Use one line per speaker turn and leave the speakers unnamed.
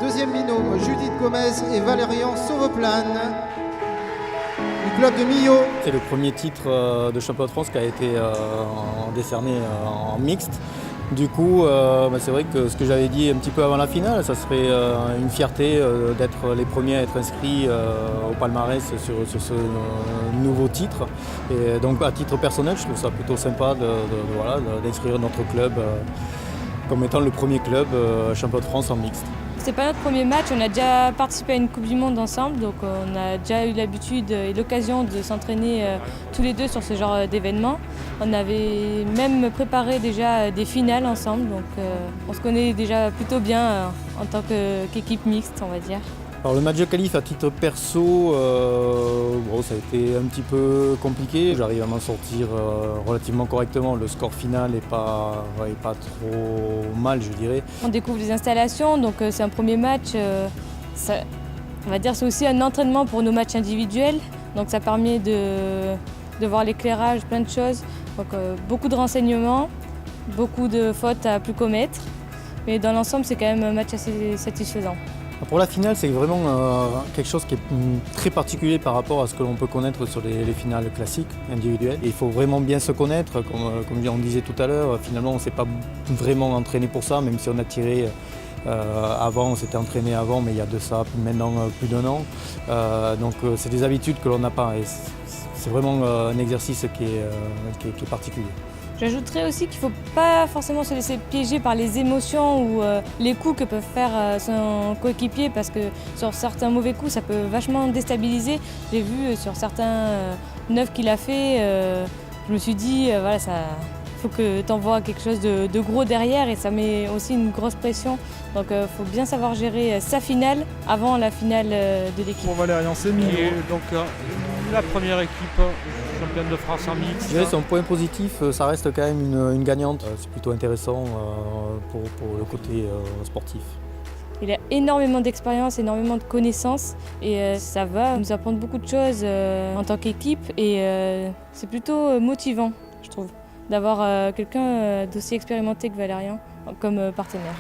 deuxième binôme, Judith Gomez et Valérian Sauveplane, du club de Millau.
C'est le premier titre de champion de France qui a été décerné en mixte. Du coup, c'est vrai que ce que j'avais dit un petit peu avant la finale, ça serait une fierté d'être les premiers à être inscrits au palmarès sur ce nouveau titre. Et donc à titre personnel, je trouve ça plutôt sympa d'inscrire notre club comme étant le premier club champion de France en mixte.
C'est pas notre premier match, on a déjà participé à une Coupe du Monde ensemble, donc on a déjà eu l'habitude et l'occasion de s'entraîner tous les deux sur ce genre d'événements. On avait même préparé déjà des finales ensemble, donc on se connaît déjà plutôt bien en tant qu'équipe mixte, on va dire.
Alors le match de qualif à titre perso, ça a été un petit peu compliqué. J'arrive à m'en sortir relativement correctement. Le score final n'est pas trop mal, je dirais.
On découvre les installations, donc c'est un premier match. On va dire c'est aussi un entraînement pour nos matchs individuels. Donc ça permet de voir l'éclairage, plein de choses. Donc beaucoup de renseignements, beaucoup de fautes à plus commettre. Mais dans l'ensemble, c'est quand même un match assez satisfaisant.
Pour la finale, c'est vraiment quelque chose qui est très particulier par rapport à ce que l'on peut connaître sur les finales classiques, individuelles. Et il faut vraiment bien se connaître, comme on disait tout à l'heure. Finalement, on ne s'est pas vraiment entraîné pour ça, même si on a tiré avant, on s'était entraîné avant, mais il y a de ça maintenant plus d'un an. Donc c'est des habitudes que l'on n'a pas. Et c'est vraiment un exercice qui est particulier.
J'ajouterais aussi qu'il ne faut pas forcément se laisser piéger par les émotions ou les coups que peut faire son coéquipier, parce que sur certains mauvais coups, ça peut vachement déstabiliser. J'ai vu sur certains 9 qu'il a fait, je me suis dit, faut que tu envoies quelque chose de gros derrière, et ça met aussi une grosse pression. Donc il faut bien savoir gérer sa finale avant la finale de l'équipe.
Pour Valérian, c'est Millau. Donc la première équipe championne de France en mixte.
Oui, son point positif, ça reste quand même une gagnante. C'est plutôt intéressant pour le côté sportif.
Il a énormément d'expérience, énormément de connaissances, et ça va nous apprendre beaucoup de choses en tant qu'équipe, et c'est plutôt motivant, je trouve, d'avoir quelqu'un d'aussi expérimenté que Valérian comme partenaire.